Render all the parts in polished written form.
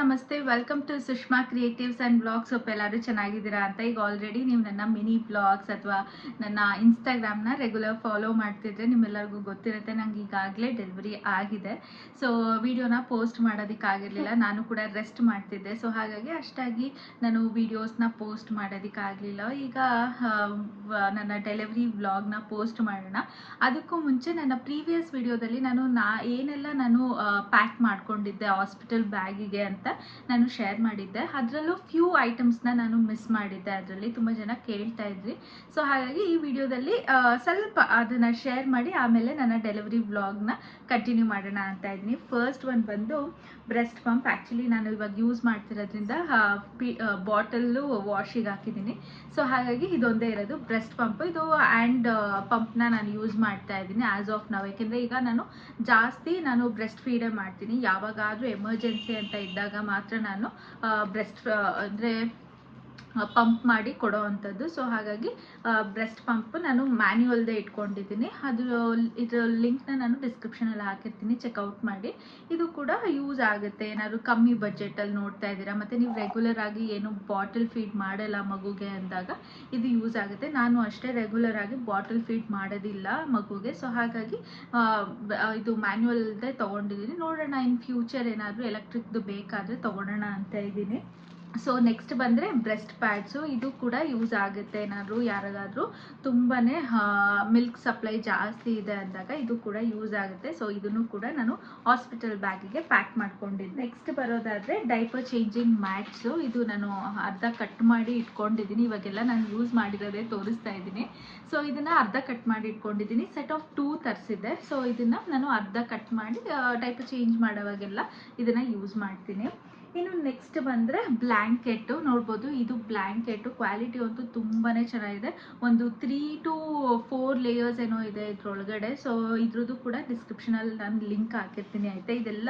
ನಮಸ್ತೆ, welcome to Sushma creatives and blogs. ಎಲ್ಲರೂ ಚೆನ್ನಾಗಿದ್ದೀರಾ ಅಂತ. ಈಗ ಆಲ್ರೆಡಿ ನೀವು ನನ್ನ ಮಿನಿ ಬ್ಲಾಗ್ಸ್ ಅಥವಾ ನನ್ನ ಇನ್ಸ್ಟಾಗ್ರಾಮ್ನ ರೆಗ್ಯುಲರ್ ಫಾಲೋ ಮಾಡ್ತಿದ್ರೆ ನಿಮ್ಮೆಲ್ಲರಿಗೂ ಗೊತ್ತಿರುತ್ತೆ, ನಂಗೆ ಈಗಾಗಲೇ ಡೆಲಿವರಿ ಆಗಿದೆ. ಸೊ ವಿಡಿಯೋನ ಪೋಸ್ಟ್ ಮಾಡೋದಕ್ಕಾಗಿರಲಿಲ್ಲ, ನಾನು ಕೂಡ ರೆಸ್ಟ್ ಮಾಡ್ತಿದ್ದೆ. ಸೊ ಹಾಗಾಗಿ ಅಷ್ಟಾಗಿ ನಾನು ವಿಡಿಯೋಸ್ನ ಪೋಸ್ಟ್ ಮಾಡೋದಕ್ಕಾಗಲಿಲ್ಲ. ಈಗ ನನ್ನ ಡೆಲಿವರಿ ವ್ಲಾಗ್ನ ಪೋಸ್ಟ್ ಮಾಡೋಣ. ಅದಕ್ಕೂ ಮುಂಚೆ ನನ್ನ ಪ್ರೀವಿಯಸ್ ವಿಡಿಯೋದಲ್ಲಿ ನಾನು ಏನೆಲ್ಲ ನಾನು ಪ್ಯಾಕ್ ಮಾಡ್ಕೊಂಡಿದ್ದೆ ಹಾಸ್ಪಿಟಲ್ ಬ್ಯಾಗಿಗೆ ಅಂತ ನಾನು ಶೇರ್ ಮಾಡಿದ್ದೆ. ಅದರಲ್ಲೂ ಫ್ಯೂ ಐಟಮ್ಸ್ನ ನಾನು ಮಿಸ್ ಮಾಡಿದ್ದೆ. ಅದರಲ್ಲಿ ತುಂಬ ಜನ ಕೇಳ್ತಾ ಇದ್ರಿ. ಸೊ ಹಾಗಾಗಿ ಈ ವಿಡಿಯೋದಲ್ಲಿ ಸ್ವಲ್ಪ ಅದನ್ನು ಶೇರ್ ಮಾಡಿ ಆಮೇಲೆ ನನ್ನ ಡೆಲಿವರಿ ವ್ಲಾಗ್ನ ಕಂಟಿನ್ಯೂ ಮಾಡೋಣ ಅಂತ ಇದ್ದೀನಿ. ಫಸ್ಟ್ ಒಂದು ಬಂದು ಬ್ರೆಸ್ಟ್ ಪಂಪ್. ಆ್ಯಕ್ಚುಲಿ ನಾನು ಇವಾಗ ಯೂಸ್ ಮಾಡ್ತಿರೋದ್ರಿಂದ ಬಾಟಲ್ಲು ವಾಶಿಗೆ ಹಾಕಿದ್ದೀನಿ. ಸೊ ಹಾಗಾಗಿ ಇದೊಂದೇ ಇರೋದು ಬ್ರೆಸ್ಟ್ ಪಂಪ್. ಇದು ಆ್ಯಂಡ್ ಪಂಪ್ನ ನಾನು ಯೂಸ್ ಮಾಡ್ತಾ ಇದ್ದೀನಿ ಆ್ಯಸ್ ಆಫ್ ನಾವು. ಯಾಕೆಂದರೆ ಈಗ ನಾನು ಜಾಸ್ತಿ ಬ್ರೆಸ್ಟ್ ಫೀಡೇ ಮಾಡ್ತೀನಿ. ಯಾವಾಗಾದರೂ ಎಮರ್ಜೆನ್ಸಿ ಅಂತ ಇದ್ದಾಗ ಮಾತ್ರ ನಾನು ಬ್ರೆಸ್ಟ್ ಅಂದರೆ ಪಂಪ್ ಮಾಡಿ ಕೊಡೋ ಅಂಥದ್ದು. ಸೊ ಹಾಗಾಗಿ ಬ್ರೆಸ್ಟ್ ಪಂಪ್ ನಾನು ಮ್ಯಾನ್ಯುವಲ್ದೇ ಇಟ್ಕೊಂಡಿದ್ದೀನಿ. ಇದ್ರ ಲಿಂಕ್ನ ನಾನು ಡಿಸ್ಕ್ರಿಪ್ಷನಲ್ಲಿ ಹಾಕಿರ್ತೀನಿ, ಚೆಕ್ಔಟ್ ಮಾಡಿ. ಇದು ಕೂಡ ಯೂಸ್ ಆಗುತ್ತೆ ಏನಾದರೂ ಕಮ್ಮಿ ಬಜೆಟಲ್ಲಿ ನೋಡ್ತಾ ಇದ್ದೀರಾ ಮತ್ತು ನೀವು ರೆಗ್ಯುಲರ್ ಆಗಿ ಏನು ಬಾಟಲ್ ಫೀಡ್ ಮಾಡಲ್ಲ ಮಗುಗೆ ಅಂದಾಗ ಇದು ಯೂಸ್ ಆಗುತ್ತೆ. ನಾನು ಅಷ್ಟೇ ರೆಗ್ಯುಲರ್ ಆಗಿ ಬಾಟಲ್ ಫೀಡ್ ಮಾಡೋದಿಲ್ಲ ಮಗುಗೆ. ಸೊ ಹಾಗಾಗಿ ಇದು ಮ್ಯಾನ್ಯುವಲ್ದೇ ತೊಗೊಂಡಿದ್ದೀನಿ. ನೋಡೋಣ ಇನ್ ಫ್ಯೂಚರ್ ಏನಾದರೂ ಎಲೆಕ್ಟ್ರಿಕ್ದು ಬೇಕಾದರೆ ತೊಗೊಳೋಣ ಅಂತ ಇದ್ದೀನಿ. ಸೊ ನೆಕ್ಸ್ಟ್ ಬಂದರೆ ಬ್ರೆಸ್ಟ್ ಪ್ಯಾಡ್ಸು. ಇದು ಕೂಡ ಯೂಸ್ ಆಗುತ್ತೆ ಏನಾದರೂ ಯಾರಿಗಾದರೂ ತುಂಬಾ ಮಿಲ್ಕ್ ಸಪ್ಲೈ ಜಾಸ್ತಿ ಇದೆ ಅಂದಾಗ ಇದು ಕೂಡ ಯೂಸ್ ಆಗುತ್ತೆ. ಸೊ ಇದನ್ನು ಕೂಡ ನಾನು ಹಾಸ್ಪಿಟಲ್ ಬ್ಯಾಗಿಗೆ ಪ್ಯಾಕ್ ಮಾಡ್ಕೊಂಡಿದ್ದೆ. ನೆಕ್ಸ್ಟ್ ಬರೋದಾದರೆ ಡೈಪರ್ ಚೇಂಜಿಂಗ್ ಮ್ಯಾಟ್ಸು. ಇದು ನಾನು ಅರ್ಧ ಕಟ್ ಮಾಡಿ ಇಟ್ಕೊಂಡಿದ್ದೀನಿ. ಇವಾಗೆಲ್ಲ ನಾನು ಯೂಸ್ ಮಾಡಿರೋದೇ ತೋರಿಸ್ತಾ ಇದ್ದೀನಿ. ಸೊ ಇದನ್ನು ಅರ್ಧ ಕಟ್ ಮಾಡಿ ಇಟ್ಕೊಂಡಿದ್ದೀನಿ. ಸೆಟ್ ಆಫ್ 2 ತರಿಸಿದ್ದೆ. ಸೊ ಇದನ್ನು ನಾನು ಅರ್ಧ ಕಟ್ ಮಾಡಿ ಡೈಪರ್ ಚೇಂಜ್ ಮಾಡೋವಾಗೆಲ್ಲ ಇದನ್ನು ಯೂಸ್ ಮಾಡ್ತೀನಿ. ಇನ್ನು ನೆಕ್ಸ್ಟ್ ಬಂದರೆ ಬ್ಲ್ಯಾಂಕೆಟು. ನೋಡ್ಬೋದು, ಇದು ಬ್ಲ್ಯಾಂಕೆಟು ಕ್ವಾಲಿಟಿ ಅಂತೂ ತುಂಬಾ ಚೆನ್ನಾಗಿದೆ. ಒಂದು 3 to 4 ಲೇಯರ್ಸ್ ಏನೋ ಇದೆ ಇದ್ರೊಳಗಡೆ. ಸೊ ಇದ್ರದ್ದು ಕೂಡ ಡಿಸ್ಕ್ರಿಪ್ಷನಲ್ಲಿ ನಾನು ಲಿಂಕ್ ಹಾಕಿರ್ತೀನಿ ಆಯಿತಾ. ಇದೆಲ್ಲ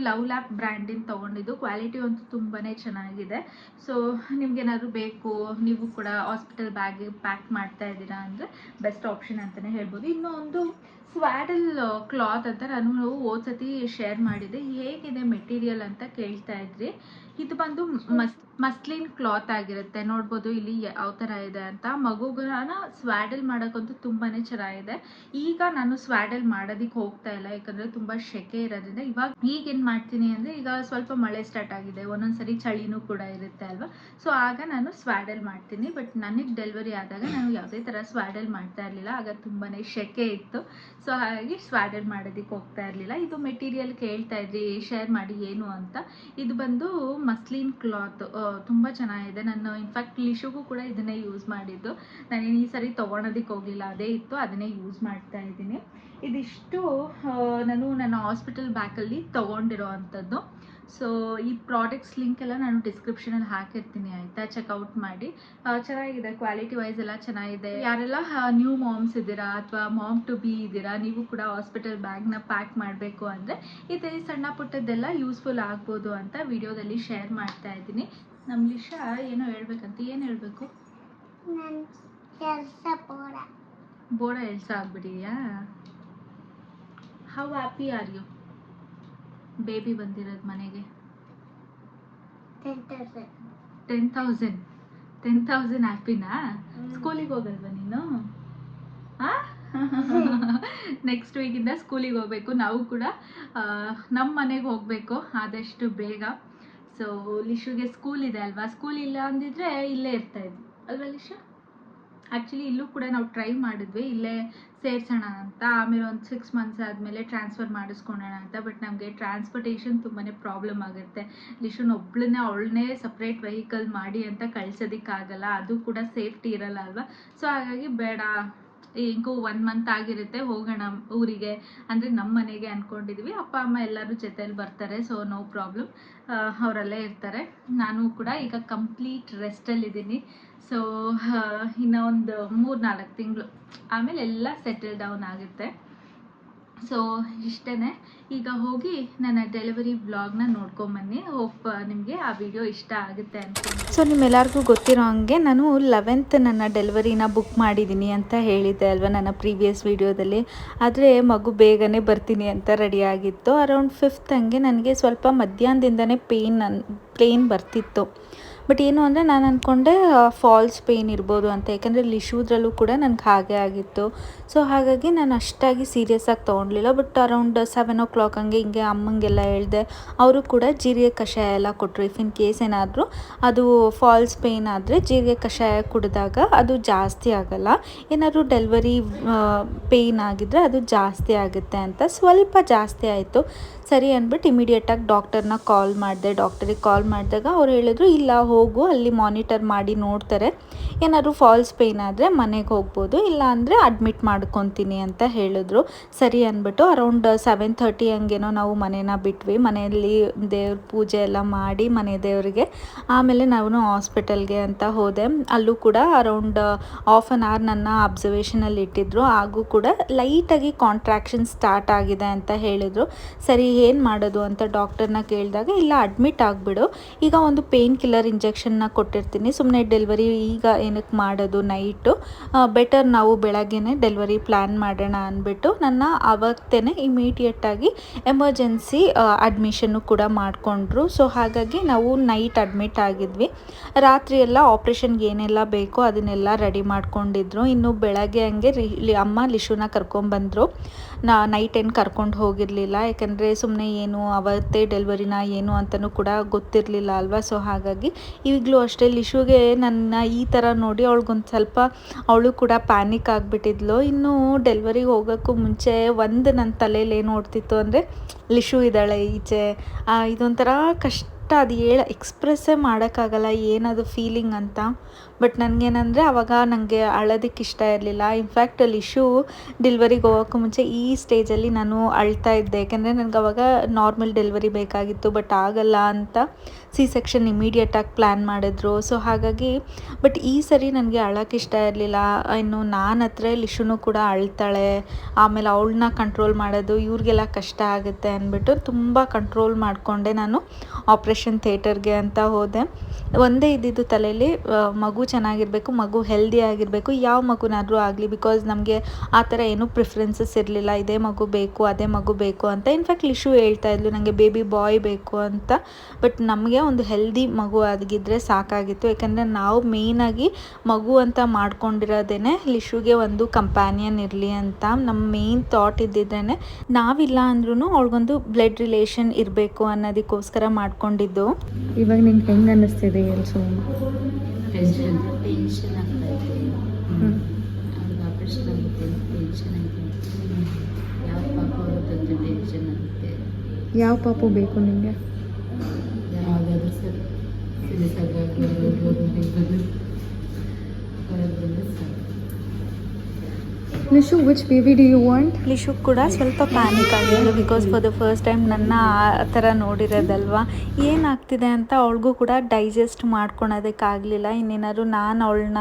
ಲವ್ ಲ್ಯಾಪ್ ಬ್ರ್ಯಾಂಡಿಂದ ತೊಗೊಂಡಿದ್ದು. ಕ್ವಾಲಿಟಿ ಅಂತೂ ತುಂಬಾ ಚೆನ್ನಾಗಿದೆ. ಸೊ ನಿಮ್ಗೇನಾದರೂ ಬೇಕು, ನೀವು ಕೂಡ ಹಾಸ್ಪಿಟಲ್ ಬ್ಯಾಗಿಗೆ ಪ್ಯಾಕ್ ಮಾಡ್ತಾ ಇದ್ದೀರಾ ಅಂದರೆ ಬೆಸ್ಟ್ ಆಪ್ಷನ್ ಅಂತಲೇ ಹೇಳ್ಬೋದು. ಇನ್ನೂ ಒಂದು ಸ್ವ್ಯಾಡಲ್ ಕ್ಲಾತ್ ಅಂತ ನಾನು ಹೋದ್ಸತಿ ಶೇರ್ ಮಾಡಿದ್ದೆ. ಹೇಗಿದೆ ಮೆಟೀರಿಯಲ್ ಅಂತ ಕೇಳ್ತಾ ಇದ್ರಿ. ಇದು ಬಂದು ಮಸ್ಲಿನ್ ಕ್ಲಾತ್ ಆಗಿರುತ್ತೆ. ನೋಡ್ಬೋದು ಇಲ್ಲಿ ಯಾವ ಥರ ಇದೆ ಅಂತ. ಮಗುಗನ ಸ್ವ್ಯಾಡಲ್ ಮಾಡೋಕ್ಕಂತೂ ತುಂಬಾ ಚೆನ್ನಾಗಿದೆ. ಈಗ ನಾನು ಸ್ವ್ಯಾಡಲ್ ಮಾಡೋದಕ್ಕೆ ಹೋಗ್ತಾ ಇಲ್ಲ, ಯಾಕಂದರೆ ತುಂಬ ಸೆಕೆ ಇರೋದ್ರಿಂದ. ಈಗೇನು ಮಾಡ್ತೀನಿ ಅಂದರೆ, ಈಗ ಸ್ವಲ್ಪ ಮಳೆ ಸ್ಟಾರ್ಟ್ ಆಗಿದೆ, ಒಂದೊಂದ್ಸರಿ ಚಳಿನೂ ಕೂಡ ಇರುತ್ತೆ ಅಲ್ವಾ. ಸೊ ಆಗ ನಾನು ಸ್ವ್ಯಾಡಲ್ ಮಾಡ್ತೀನಿ. ಬಟ್ ನನಗೆ ಡೆಲಿವರಿ ಆದಾಗ ನಾನು ಯಾವುದೇ ಥರ ಸ್ವ್ಯಾಡಲ್ ಮಾಡ್ತಾ ಇರಲಿಲ್ಲ. ಆಗ ತುಂಬಾ ಸೆಕೆ ಇತ್ತು. ಸೊ ಹಾಗಾಗಿ ಸ್ವ್ಯಾಡಲ್ ಮಾಡೋದಕ್ಕೆ ಹೋಗ್ತಾ ಇರಲಿಲ್ಲ. ಇದು ಮೆಟೀರಿಯಲ್ ಕೇಳ್ತಾ ಇದ್ರಿ ಶೇರ್ ಮಾಡಿ ಏನು ಅಂತ. ಇದು ಬಂದು ಮಸ್ಲಿನ್ ಕ್ಲಾತ್, ತುಂಬ ಚೆನ್ನಾಗಿದೆ. ನಾನು ಇನ್ಫ್ಯಾಕ್ಟ್ ಲಿಶುಗೂ ಕೂಡ ಇದನ್ನೇ ಯೂಸ್ ಮಾಡಿದ್ದು. ನಾನೇನು ಈ ಸರಿ ತೊಗೊಳೋದಕ್ಕೆ ಹೋಗಲಿಲ್ಲ, ಅದೇ ಇತ್ತು, ಅದನ್ನೇ ಯೂಸ್ ಮಾಡ್ತಾ ಇದ್ದೀನಿ. ಇದಿಷ್ಟು ನಾನು ನನ್ನ ಹಾಸ್ಪಿಟಲ್ ಬ್ಯಾಗಲ್ಲಿ ತೊಗೊಂಡಿರೋ ಅಂಥದ್ದು. ಸೊ ಈ ಪ್ರಾಡಕ್ಟ್ಸ್ ಲಿಂಕ್ ಎಲ್ಲ ನಾನು ಡಿಸ್ಕ್ರಿಪ್ಷನಲ್ಲಿ ಹಾಕಿರ್ತೀನಿ ಆಯಿತಾ, ಚೆಕ್ಔಟ್ ಮಾಡಿ. ಚೆನ್ನಾಗಿದೆ, ಕ್ವಾಲಿಟಿ ವೈಸ್ ಎಲ್ಲ ಚೆನ್ನಾಗಿದೆ. ಯಾರೆಲ್ಲ ನ್ಯೂ ಮಾಮ್ಸ್ ಇದ್ದೀರಾ ಅಥವಾ ಮಾಮ್ ಟು ಬಿ ಇದ್ದೀರಾ, ನೀವು ಕೂಡ ಹಾಸ್ಪಿಟಲ್ ಬ್ಯಾಗ್ನ ಪ್ಯಾಕ್ ಮಾಡಬೇಕು ಅಂದರೆ ಇದೇ ಸಣ್ಣ ಪುಟ್ಟದ್ದೆಲ್ಲ ಯೂಸ್ಫುಲ್ ಆಗ್ಬೋದು ಅಂತ ವಿಡಿಯೋದಲ್ಲಿ ಶೇರ್ ಮಾಡ್ತಾ ಇದ್ದೀನಿ. ನಮ್ಮ ಲಿಶಾ ಏನೋ ಹೇಳ್ಬೇಕಂತ. ಏನು ಹೇಳಬೇಕು? ಬೋಡ ಎಲ್ಸ ಆಗ್ಬಿಟ್ಟಿದೆಯಾ? How happy are you? Baby ಬಂದಿರೋದು ಮನೆಗೆ 10,000 ಹ್ಯಾಪಿನಾ? ಸ್ಕೂಲಿಗೆ ಹೋಗಲ್ವಾ ನೀನು? ನೆಕ್ಸ್ಟ್ ವೀಕಿಂದ ಸ್ಕೂಲಿಗೆ ಹೋಗ್ಬೇಕು. ನಾವು ಕೂಡ ನಮ್ಮ ಮನೆಗೆ ಹೋಗಬೇಕು ಆದಷ್ಟು ಬೇಗ. ಸೊ ಲಿಶುಗೆ ಸ್ಕೂಲ್ ಇದೆ ಅಲ್ವಾ, ಸ್ಕೂಲ್ ಇಲ್ಲ ಅಂದಿದ್ರೆ ಇಲ್ಲೇ ಇರ್ತಾ ಇದ್ವಿ ಅಲ್ವಾ ಲಿಶು? ಆ್ಯಕ್ಚುಲಿ ಇಲ್ಲೂ ಕೂಡ ನಾವು ಟ್ರೈ ಮಾಡಿದ್ವಿ ಇಲ್ಲೇ ಸೇರಿಸೋಣ ಅಂತ. ಆಮೇಲೆ ಒಂದು 6 months ಆದಮೇಲೆ ಟ್ರಾನ್ಸ್ಫರ್ ಮಾಡಿಸ್ಕೊಳ್ಳೋಣ ಅಂತ. ಬಟ್ ನಮಗೆ ಟ್ರಾನ್ಸ್ಪೋರ್ಟೇಷನ್ ತುಂಬಾ ಪ್ರಾಬ್ಲಮ್ ಆಗುತ್ತೆ. ಅವಳನ್ನೇ ಸಪ್ರೇಟ್ ವೆಹಿಕಲ್ ಮಾಡಿ ಅಂತ ಕಳ್ಸೋದಕ್ಕಾಗಲ್ಲ, ಅದು ಕೂಡ ಸೇಫ್ಟಿ ಇರಲ್ಲ ಅಲ್ವಾ. ಸೊ ಹಾಗಾಗಿ ಬೇಡ, ಹೆಂಗೂ 1 month ಆಗಿರುತ್ತೆ, ಹೋಗೋಣ ಊರಿಗೆ ಅಂದರೆ ನಮ್ಮ ಮನೆಗೆ ಅಂದ್ಕೊಂಡಿದ್ವಿ. ಅಪ್ಪ ಅಮ್ಮ ಎಲ್ಲರೂ ಜೊತೆಯಲ್ಲಿ ಬರ್ತಾರೆ. ಸೊ ನೋ ಪ್ರಾಬ್ಲಮ್, ಅವರಲ್ಲೇ ಇರ್ತಾರೆ. ನಾನು ಕೂಡ ಈಗ ಕಂಪ್ಲೀಟ್ ರೆಸ್ಟಲ್ಲಿದ್ದೀನಿ. ಸೊ ಇನ್ನೂ ಒಂದು 3-4 ತಿಂಗಳು ಆಮೇಲೆ ಎಲ್ಲ ಸೆಟಲ್ ಡೌನ್ ಆಗುತ್ತೆ. ಸೊ ಇಷ್ಟೇ. ಈಗ ಹೋಗಿ ನನ್ನ ಡೆಲಿವರಿ ವ್ಲಾಗ್ನ ನೋಡ್ಕೊಂಬನ್ನಿ. ಹೋಪ್ ನಿಮಗೆ ಆ ವಿಡಿಯೋ ಇಷ್ಟ ಆಗುತ್ತೆ ಅನ್ಕೊಂಡು. ಸೊ ನಿಮ್ಮೆಲ್ಲರಿಗೂ ಗೊತ್ತಿರೋ ಹಂಗೆ ನಾನು 11th ನನ್ನ ಡೆಲಿವರಿನ ಬುಕ್ ಮಾಡಿದ್ದೀನಿ ಅಂತ ಹೇಳಿದ್ದೆ ಅಲ್ವಾ ನನ್ನ ಪ್ರೀವಿಯಸ್ ವೀಡಿಯೋದಲ್ಲಿ. ಆದರೆ ಮಗು ಬೇಗನೆ ಬರ್ತೀನಿ ಅಂತ ರೆಡಿಯಾಗಿತ್ತು. ಅರೌಂಡ್ 5th ಹಂಗೆ ನನಗೆ ಸ್ವಲ್ಪ ಮಧ್ಯಾಹ್ನದಿಂದನೇ ಪೇನ್ ಬರ್ತಿತ್ತು. ಬಟ್ ಏನು ಅಂದರೆ ನಾನು ಅಂದ್ಕೊಂಡೆ ಫಾಲ್ಸ್ ಪೇಯ್ನ್ ಇರ್ಬೋದು ಅಂತ, ಯಾಕೆಂದರೆ ಲಿಶೂದ್ರಲ್ಲೂ ಕೂಡ ನನಗೆ ಹಾಗೆ ಆಗಿತ್ತು. ಸೊ ಹಾಗಾಗಿ ನಾನು ಅಷ್ಟಾಗಿ ಸೀರಿಯಸ್ಸಾಗಿ ತೊಗೊಳ್ಲಿಲ್ಲ. ಬಟ್ ಅರೌಂಡ್ 7 o'clock ಹಂಗೆ ಹಿಂಗೆ ಅಮ್ಮಂಗೆಲ್ಲ ಹೇಳಿದೆ. ಅವರು ಕೂಡ ಜೀರಿಗೆ ಕಷಾಯ ಎಲ್ಲ ಕೊಟ್ಟರು. ಇಫ್ ಇನ್ ಕೇಸ್ ಏನಾದರೂ ಅದು ಫಾಲ್ಸ್ ಪೇಯ್ನ್ ಆದರೆ ಜೀರಿಗೆ ಕಷಾಯ ಕುಡಿದಾಗ ಅದು ಜಾಸ್ತಿ ಆಗೋಲ್ಲ, ಏನಾದರೂ ಡೆಲಿವರಿ ಪೇಯ್ನ್ ಆಗಿದ್ದರೆ ಅದು ಜಾಸ್ತಿ ಆಗುತ್ತೆ ಅಂತ. ಸ್ವಲ್ಪ ಜಾಸ್ತಿ ಆಯಿತು. ಸರಿ ಅಂದ್ಬಿಟ್ಟು ಇಮಿಡಿಯೇಟಾಗಿ ಡಾಕ್ಟರ್ನ ಕಾಲ್ ಮಾಡಿದೆ. ಡಾಕ್ಟರಿಗೆ ಕಾಲ್ ಮಾಡಿದಾಗ ಅವ್ರು ಹೇಳಿದ್ರು, ಇಲ್ಲ ಹೋಗು, ಅಲ್ಲಿ ಮಾನಿಟರ್ ಮಾಡಿ ನೋಡ್ತಾರೆ, ಏನಾದರೂ ಫಾಲ್ಸ್ ಪೇಯ್ನ್ ಆದರೆ ಮನೆಗೆ ಹೋಗ್ಬೋದು, ಇಲ್ಲ ಅಂದರೆ ಅಡ್ಮಿಟ್ ಮಾಡ್ಕೊತೀನಿ ಅಂತ ಹೇಳಿದ್ರು. ಸರಿ ಅಂದ್ಬಿಟ್ಟು ಅರೌಂಡ್ 7:30 ಹಂಗೇನೋ ನಾವು ಮನೇನ ಬಿಟ್ವಿ. ಮನೆಯಲ್ಲಿ ದೇವ್ರ ಪೂಜೆ ಎಲ್ಲ ಮಾಡಿ ಮನೆ ದೇವರಿಗೆ ಆಮೇಲೆ ನಾವು ಹಾಸ್ಪಿಟಲ್ಗೆ ಅಂತ ಹೋದೆ. ಅಲ್ಲೂ ಕೂಡ ಅರೌಂಡ್ ಹಾಫ್ ಆನ್ ಅವರ್ ನನ್ನ ಅಬ್ಸರ್ವೇಷನಲ್ಲಿ ಇಟ್ಟಿದ್ರು. ಹಾಗೂ ಕೂಡ ಲೈಟಾಗಿ ಕಾಂಟ್ರಾಕ್ಷನ್ ಸ್ಟಾರ್ಟ್ ಆಗಿದೆ ಅಂತ ಹೇಳಿದರು. ಸರಿ ಏನು ಮಾಡೋದು ಅಂತ ಡಾಕ್ಟರ್ನ ಕೇಳಿದಾಗ, ಇಲ್ಲ ಅಡ್ಮಿಟ್ ಆಗಿಬಿಡು, ಈಗ ಒಂದು ಪೇಯ್ನ್ ಕಿಲ್ಲರ್ ಇಂಜೆಕ್ಷನ್ನ ಕೊಟ್ಟಿರ್ತೀನಿ, ಸುಮ್ಮನೆ ಡೆಲಿವರಿ ಈಗ ಏನಕ್ಕೆ ಮಾಡೋದು, ನೈಟು ಬೆಟರ್ ನಾವು ಬೆಳಗ್ಗೆನೇ ಡೆಲಿವರಿ ಪ್ಲ್ಯಾನ್ ಮಾಡೋಣ ಅಂದ್ಬಿಟ್ಟು ನನ್ನ ಅವತ್ತೇ ಇಮಿಡಿಯೇಟಾಗಿ ಎಮರ್ಜೆನ್ಸಿ ಅಡ್ಮಿಷನ್ನು ಕೂಡ ಮಾಡಿಕೊಂಡ್ರು. ಸೊ ಹಾಗಾಗಿ ನಾವು ನೈಟ್ ಅಡ್ಮಿಟ್ ಆಗಿದ್ವಿ. ರಾತ್ರಿ ಎಲ್ಲ ಆಪ್ರೇಷನ್ಗೆ ಏನೆಲ್ಲ ಬೇಕೋ ಅದನ್ನೆಲ್ಲ ರೆಡಿ ಮಾಡ್ಕೊಂಡಿದ್ರು. ಇನ್ನು ಬೆಳಗ್ಗೆ ಹಂಗೆ ಅಮ್ಮ ಲಿಶುನ ಕರ್ಕೊಂಡ್ಬಂದರು. ನೈಟ್ ಏನು ಕರ್ಕೊಂಡು ಹೋಗಿರಲಿಲ್ಲ, ಯಾಕಂದರೆ ಸುಮ್ಮನೆ ಏನು ಅವತ್ತೇ ಡೆಲಿವರಿನ ಏನು ಅಂತಲೂ ಕೂಡ ಗೊತ್ತಿರಲಿಲ್ಲ ಅಲ್ವಾ. ಸೊ ಹಾಗಾಗಿ ಈಗಲೂ ಅಷ್ಟೇ ಲಿಶುಗೆ ನನ್ನ ಈ ಥರ ನೋಡಿ ಅವಳಿಗೊಂದು ಸ್ವಲ್ಪ ಅವಳು ಕೂಡ ಪ್ಯಾನಿಕ್ ಆಗಿಬಿಟ್ಟಿದ್ಲು. ಇನ್ನು ಡೆಲಿವರಿಗೆ ಹೋಗೋಕ್ಕೂ ಮುಂಚೆ ನನ್ನ ತಲೆಯಲ್ಲಿ ಏನು ಓಡ್ತಿತ್ತು ಅಂದರೆ, ಲಿಶು ಇದ್ದಾಳೆ ಈಚೆ, ಇದೊಂಥರ ಕಷ್ಟ, ಅದು ಎಕ್ಸ್ಪ್ರೆಸ್ಸೇ ಮಾಡೋಕ್ಕಾಗಲ್ಲ ಏನದು ಫೀಲಿಂಗ್ ಅಂತ. ಬಟ್ ನನಗೇನಂದರೆ ಆವಾಗ ನನಗೆ ಅಳೋದಕ್ಕೆ ಇಷ್ಟ ಇರಲಿಲ್ಲ. ಇನ್ಫ್ಯಾಕ್ಟ್ ಲಿಶು ಡೆಲಿವರಿಗೆ ಹೋಗೋಕ್ಕೂ ಮುಂಚೆ ಈ ಸ್ಟೇಜಲ್ಲಿ ನಾನು ಅಳ್ತಾ ಇದ್ದೆ, ಯಾಕೆಂದರೆ ನನಗೆ ಅವಾಗ ನಾರ್ಮಲ್ ಡೆಲಿವರಿ ಬೇಕಾಗಿತ್ತು. ಬಟ್ ಆಗಲ್ಲ ಅಂತ ಸೆಕ್ಷನ್ ಇಮಿಡಿಯೇಟಾಗಿ ಪ್ಲ್ಯಾನ್ ಮಾಡಿದ್ರು. ಸೊ ಹಾಗಾಗಿ ಬಟ್ ಈ ಸರಿ ನನಗೆ ಅಳೋಕ್ಕೆ ಇಷ್ಟ ಇರಲಿಲ್ಲ. ಇನ್ನು ನಾನು ಹತ್ರ ಲಿಶುನು ಕೂಡ ಅಳ್ತಾಳೆ, ಆಮೇಲೆ ಅವಳನ್ನ ಕಂಟ್ರೋಲ್ ಮಾಡೋದು ಇವ್ರಿಗೆಲ್ಲ ಕಷ್ಟ ಆಗುತ್ತೆ ಅಂದ್ಬಿಟ್ಟು ತುಂಬ ಕಂಟ್ರೋಲ್ ಮಾಡಿಕೊಂಡೆ ನಾನು ಆಪ್ರೇಷನ್ ಥಿಯೇಟರ್ಗೆ ಅಂತ ಹೋದೆ. ಒಂದೇ ಇದ್ದಿದ್ದು ತಲೆಯಲ್ಲಿ, ಮಗು ಚೆನ್ನಾಗಿರಬೇಕು, ಮಗು ಹೆಲ್ದಿ ಆಗಿರಬೇಕು, ಯಾವ ಮಗುನಾದರೂ ಆಗಲಿ. ಬಿಕಾಸ್ ನಮಗೆ ಆ ಥರ ಏನೂ ಪ್ರಿಫರೆನ್ಸಸ್ ಇರಲಿಲ್ಲ, ಇದೇ ಮಗು ಬೇಕು ಅದೇ ಮಗು ಬೇಕು ಅಂತ. ಇನ್ಫ್ಯಾಕ್ಟ್ ಲಿಶು ಹೇಳ್ತಾ ಇದ್ಲು ನನಗೆ ಬೇಬಿ ಬಾಯ್ ಬೇಕು ಅಂತ. ಬಟ್ ನಮಗೆ ಒಂದು ಹೆಲ್ದಿ ಮಗು ಆಗಿದ್ದರೆ ಸಾಕಾಗಿತ್ತು, ಯಾಕಂದರೆ ನಾವು ಮೇಯ್ನಾಗಿ ಮಗು ಅಂತ ಮಾಡ್ಕೊಂಡಿರೋದೇ ಲಿಶುಗೆ ಒಂದು ಕಂಪ್ಯಾನಿಯನ್ ಇರಲಿ ಅಂತ. ನಮ್ಮ ಮೇಯ್ನ್ ಥಾಟ್ ಇದ್ದಿದ್ರೇ ನಾವಿಲ್ಲ ಅಂದ್ರೂ ಅವಳಿಗೊಂದು ಬ್ಲಡ್ ರಿಲೇಷನ್ ಇರಬೇಕು ಅನ್ನೋದಕ್ಕೋಸ್ಕರ ಮಾಡ್ಕೊಂಡಿದ್ದು. ಇವಾಗ ನಿಂಗೆ ಹೆಂಗೆ ಅನ್ನಿಸ್ತಿದೆ ಎಲ್ಸು? ಟೆನ್ಷನ್ ಆಗ್ತಾಯಿದೆ. ಅವ್ರಿಗೆ ಆಪ್ರೇಷನ್ ಆಗುತ್ತೆ ಟೆನ್ಷನ್ ಆಗುತ್ತೆ. ಯಾವ ಪಾಪ ಅವ್ರದ್ದು ಟೆನ್ಷನ್ ಆಗುತ್ತೆ. ಯಾವ ಪಾಪು ಬೇಕು ನಿಮಗೆ? ಯಾವುದಾದ್ರೂ ಸರ್ ಸೀರಿಯಸ್ ಆಗಿ ಹೊರಗೆ ಸಾಕು. Lishu, which baby do you want? Lishu ಕೂಡ ಸ್ವಲ್ಪ ಪ್ಯಾನಿಕ್ ಆಗಿದ್ಲು, because for the first time ನನ್ನ ಆ ಥರ ನೋಡಿರೋದಲ್ವ, ಏನಾಗ್ತಿದೆ ಅಂತ ಅವಳಿಗೂ ಕೂಡ ಡೈಜೆಸ್ಟ್ ಮಾಡ್ಕೊಳೋದಕ್ಕಾಗಲಿಲ್ಲ. ಇನ್ನೇನಾದ್ರು ನಾನು ಅವಳನ್ನ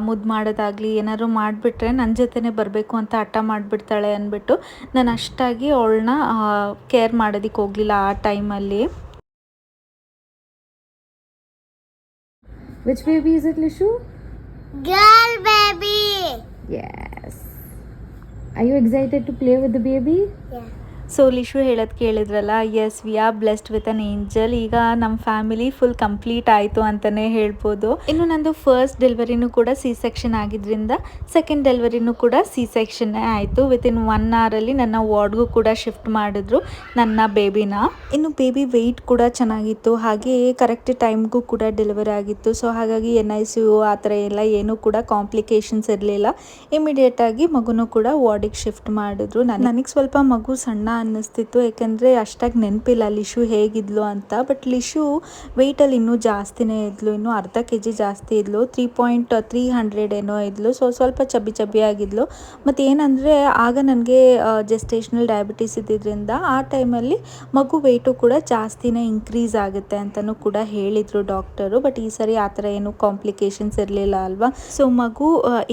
ಮುದ್ದು ಮಾಡೋದಾಗಲಿ ಏನಾದ್ರು ಮಾಡಿಬಿಟ್ರೆ ನನ್ನ ಜೊತೆನೇ ಬರಬೇಕು ಅಂತ ಹಠ ಮಾಡಿಬಿಡ್ತಾಳೆ ಅಂದ್ಬಿಟ್ಟು ನಾನು ಅಷ್ಟಾಗಿ ಅವಳನ್ನ ಕೇರ್ ಮಾಡೋದಕ್ಕೆ ಹೋಗಲಿಲ್ಲ ಆ ಟೈಮಲ್ಲಿ. Which baby is it, Lishu? Girl baby. Yes. Are you excited to play with the baby? Yeah. So Lishu ಹೇಳೋದು ಕೇಳಿದ್ರಲ್ಲ, yes we are blessed with an angel. ಈಗ ನಮ್ಮ ಫ್ಯಾಮಿಲಿ ಫುಲ್ ಕಂಪ್ಲೀಟ್ ಆಯಿತು ಅಂತಲೇ ಹೇಳ್ಬೋದು. ಇನ್ನು ನಂದು ಫಸ್ಟ್ ಡೆಲಿವರಿನೂ ಕೂಡ ಸೆಕ್ಷನ್ ಆಗಿದ್ದರಿಂದ ಸೆಕೆಂಡ್ ಡೆಲಿವರಿನೂ ಕೂಡ ಸೆಕ್ಷನ್ನೇ ಆಯಿತು. ವಿತಿನ್ 1 ಅವರಲ್ಲಿ ನನ್ನ ವಾರ್ಡ್ಗೂ ಕೂಡ ಶಿಫ್ಟ್ ಮಾಡಿದ್ರು ನನ್ನ ಬೇಬಿನ. ಇನ್ನು ಬೇಬಿ ವೆಯ್ಟ್ ಕೂಡ ಚೆನ್ನಾಗಿತ್ತು, ಹಾಗೆ ಕರೆಕ್ಟ್ ಟೈಮ್ಗೂ ಕೂಡ ಡೆಲಿವರಿ ಆಗಿತ್ತು. ಸೊ ಹಾಗಾಗಿ NICU ಆ ಥರ ಎಲ್ಲ ಏನೂ ಕೂಡ ಕಾಂಪ್ಲಿಕೇಶನ್ಸ್ ಇರಲಿಲ್ಲ. ಇಮಿಡಿಯೇಟಾಗಿ ಮಗುನೂ ಕೂಡ ವಾರ್ಡಿಗೆ ಶಿಫ್ಟ್ ಮಾಡಿದ್ರು. ನನಗೆ ಸ್ವಲ್ಪ ಮಗು ಸಣ್ಣ ಅನ್ನಿಸ್ತಿತ್ತು, ಯಾಕೆಂದರೆ ಅಷ್ಟಾಗಿ ನೆನಪಿಲ್ಲ ಲಿಶು ಹೇಗಿದ್ಲು ಅಂತ. ಬಟ್ ಲಿಶು ವೆಯ್ಟಲ್ಲಿ ಇನ್ನೂ ಜಾಸ್ತಿನೇ ಇದ್ಲು, ಇನ್ನೂ ಅರ್ಧ kg ಜಾಸ್ತಿ ಇದ್ಲು, 3.300 ಏನೋ ಇದ್ಲು. ಸೊ ಸ್ವಲ್ಪ ಚಬ್ಬಿ ಆಗಿದ್ಲು. ಮತ್ತು ಏನಂದರೆ ಆಗ ನನಗೆ ಜೆಸ್ಟೇಷನಲ್ ಡಯಾಬಿಟಿಸ್ ಇದ್ದಿದ್ದರಿಂದ ಆ ಟೈಮಲ್ಲಿ ಮಗು ವೆಯ್ಟು ಕೂಡ ಜಾಸ್ತಿನೇ ಇನ್ಕ್ರೀಸ್ ಆಗುತ್ತೆ ಅಂತಲೂ ಕೂಡ ಹೇಳಿದರು ಡಾಕ್ಟರು. ಬಟ್ ಈ ಸರಿ ಆ ಥರ ಏನು ಕಾಂಪ್ಲಿಕೇಶನ್ಸ್ ಇರಲಿಲ್ಲ ಅಲ್ವಾ. ಸೊ ಮಗು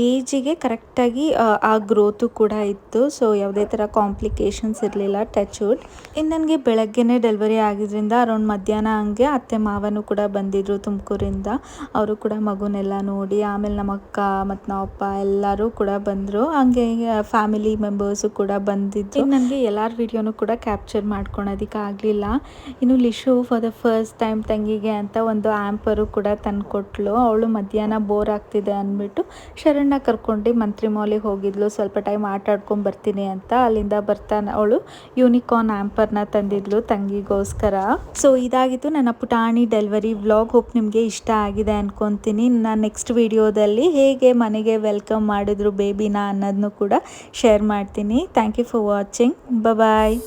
ಏಜಿಗೆ ಕರೆಕ್ಟಾಗಿ ಆ ಗ್ರೋತು ಕೂಡ ಇತ್ತು. ಸೊ ಯಾವುದೇ ಥರ ಕಾಂಪ್ಲಿಕೇಶನ್ಸ್ ಇರಲಿಲ್ಲ, ಟಚ್ ವುಡ್. ಇನ್ನು ನನಗೆ ಬೆಳಗ್ಗೆನೇ ಡೆಲಿವರಿ ಆಗಿದ್ದರಿಂದ ಅರೌಂಡ್ ಮಧ್ಯಾಹ್ನ ಹಂಗೆ ಅತ್ತೆ ಮಾವನು ಕೂಡ ಬಂದಿದ್ದರು ತುಮಕೂರಿಂದ. ಅವರು ಕೂಡ ಮಗುನೆಲ್ಲ ನೋಡಿ, ಆಮೇಲೆ ನಮ್ಮ ಅಕ್ಕ ಮತ್ತು ನಮ್ಮಪ್ಪ ಎಲ್ಲರೂ ಕೂಡ ಬಂದರು. ಹಂಗೆ ಫ್ಯಾಮಿಲಿ ಮೆಂಬರ್ಸು ಕೂಡ ಬಂದಿದ್ದು. ನನಗೆ ಎಲ್ಲರ ವಿಡಿಯೋನು ಕೂಡ ಕ್ಯಾಪ್ಚರ್ ಮಾಡ್ಕೊಳೋದಕ್ಕೆ ಆಗಲಿಲ್ಲ. ಇನ್ನು ಲಿಶು ಫಾರ್ ದ ಫಸ್ಟ್ ಟೈಮ್ ತಂಗಿಗೆ ಅಂತ ಒಂದು ಆ್ಯಂಪರು ಕೂಡ ತಂದು ಕೊಟ್ಲು. ಅವಳು ಮಧ್ಯಾಹ್ನ ಬೋರ್ ಆಗ್ತಿದೆ ಅಂದ್ಬಿಟ್ಟು ಶರಣ್ಣ ಕರ್ಕೊಂಡು ಮಂತ್ರಿ ಮಾಲಿಗೆ ಹೋಗಿದ್ಲು, ಸ್ವಲ್ಪ ಟೈಮ್ ಆಟ ಆಡ್ಕೊಂಡು ಬರ್ತೀನಿ ಅಂತ. ಅಲ್ಲಿಂದ ಬರ್ತಾನೆ ಅವಳು ಯೂನಿಕಾರ್ನ್ ಆ್ಯಂಪರ್ನ ತಂದಿದ್ಲು ತಂಗಿಗೋಸ್ಕರ. ಸೊ ಇದಾಗಿತ್ತು ನನ್ನ ಪುಟಾಣಿ ಡೆಲಿವರಿ ವ್ಲಾಗ್. ಹೋಪ್ ನಿಮಗೆ ಇಷ್ಟ ಆಗಿದೆ ಅನ್ಕೊತೀನಿ. ನಾನು ನೆಕ್ಸ್ಟ್ ವಿಡಿಯೋದಲ್ಲಿ ಹೇಗೆ ಮನೆಗೆ ವೆಲ್ಕಮ್ ಮಾಡಿದ್ರು ಬೇಬಿನ ಅನ್ನೋದನ್ನು ಕೂಡ ಶೇರ್ ಮಾಡ್ತೀನಿ. Thank you for watching. Bye.